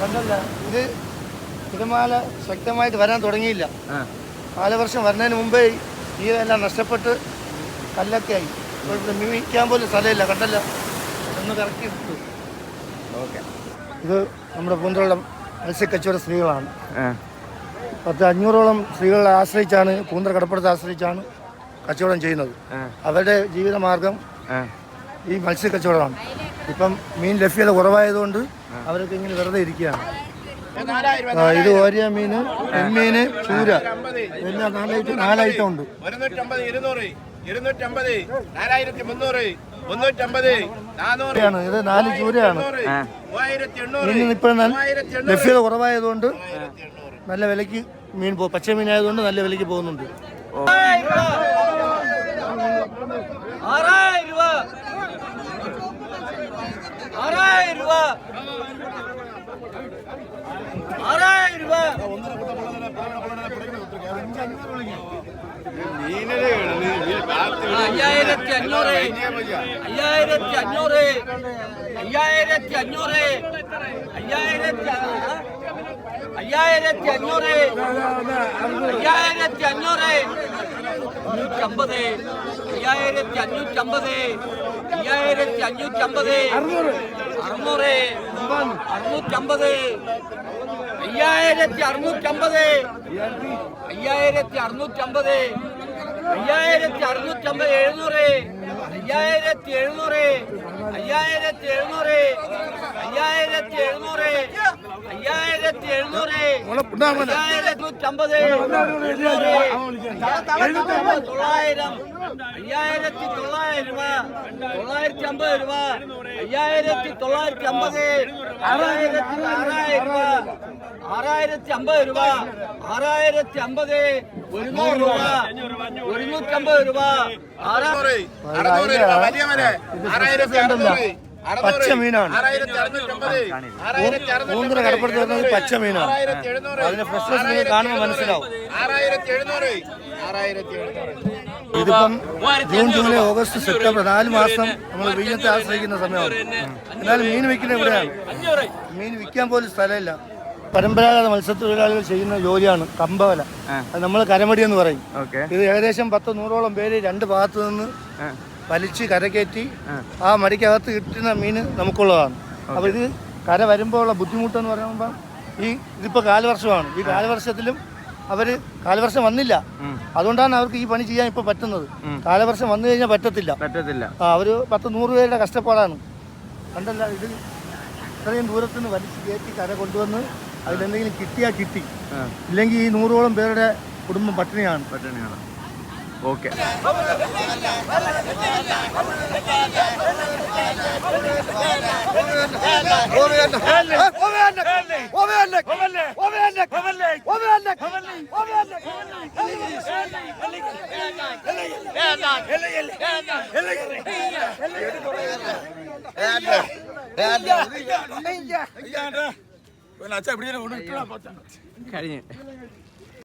കണ്ടല്ല, ഇത് തിരമാല ശക്തമായിട്ട് വരാൻ തുടങ്ങിയില്ല. കാലവർഷം വരുന്നതിന് മുമ്പേ നീരെല്ലാം നഷ്ടപ്പെട്ട് കല്ലൊക്കെ ആയി. മീൻ വയ്ക്കാൻ പോലും സ്ഥലമില്ല. കണ്ടല്ല, ഒന്ന് കറക്കി ഇട്ടു. ഓക്കെ, ഇത് നമ്മുടെ പൂന്തോളം മത്സ്യക്കച്ചവട സ്ത്രീകളാണ്. 500-ഓളം സ്ത്രീകളെ ആശ്രയിച്ചാണ്, പൂന്തറ കടപ്പുറത്തെ ആശ്രയിച്ചാണ് കച്ചവടം ചെയ്യുന്നത്. അവരുടെ ജീവിതമാർഗം ഈ മത്സ്യക്കച്ചവടമാണ്. ഇപ്പം മീൻ ലഭ്യത കുറവായതുകൊണ്ട് അവരൊക്കെ ഇങ്ങനെ വെറുതെ ഇരിക്കുകയാണ്. ഇത് ഓരിയ മീന്, നെന്മീന്, ചൂര, എല്ലാം 4 ഐറ്റം ഉണ്ട്. 150, ഇത് 4 ചൂരയാണ്. മീനിന് ഇപ്പോഴും ലഭ്യത കുറവായതുകൊണ്ട് നല്ല വിലയ്ക്ക് മീൻ പോകും. പച്ച മീനായതുകൊണ്ട് നല്ല വിലയ്ക്ക് പോകുന്നുണ്ട്. 650 പച്ച മീനാണ്. പൂന്തറ കടപ്പുറത്ത് വരുന്നത് പച്ച മീനാണ്. അതിന് ഫ്രഷ്നെസ് നിങ്ങൾ കാണുമ്പോൾ മനസ്സിലാവും. ഇതിപ്പം ജൂൺ, ജൂലൈ, ഓഗസ്റ്റ്, സെപ്റ്റംബർ 4 മാസം നമ്മൾ വിഴിഞ്ഞത്തെ ആശ്രയിക്കുന്ന സമയമാണ്. എന്നാലും മീൻ വിൽക്കുന്നത് എവിടെയാണ്? മീൻ വിൽക്കാൻ പോലും സ്ഥലമില്ല. പരമ്പരാഗത മത്സ്യത്തൊഴിലാളികൾ ചെയ്യുന്ന ജോലിയാണ് കമ്പവല. അത് നമ്മൾ കരമടി എന്ന് പറയും. ഇത് ഏകദേശം 100-100ഓളം പേര് 2 ഭാഗത്ത് നിന്ന് വലിച്ച് കരകയറ്റി ആ മടിക്കകത്ത് കിട്ടുന്ന മീൻ നമുക്കുള്ളതാണ്. അപ്പോൾ ഇത് കര വരുമ്പോൾ ഉള്ള ബുദ്ധിമുട്ടെന്ന് പറയുമ്പോൾ ഇതിപ്പോൾ കാലവർഷമാണ്. ഈ കാലവർഷത്തിലും കാലവർഷം വന്നില്ല, അതുകൊണ്ടാണ് അവർക്ക് ഈ പണി ചെയ്യാൻ ഇപ്പോൾ പറ്റുന്നത്. കാലവർഷം വന്നു കഴിഞ്ഞാൽ പറ്റത്തില്ല. അവർ 10-100 പേരുടെ കഷ്ടപ്പാടാണ്. കണ്ടല്ല, ഇത് ഇത്രയും ദൂരത്തുനിന്ന് വലിച്ച് കയറ്റി കര കൊണ്ടുവന്ന് അതിലെന്തെങ്കിലും കിട്ടിയാൽ കിട്ടി, ഇല്ലെങ്കിൽ ഈ 100ഓളം പേരുടെ കുടുംബം പട്ടിണിയാണ്. ഓക്കെ, കഴിഞ്ഞു.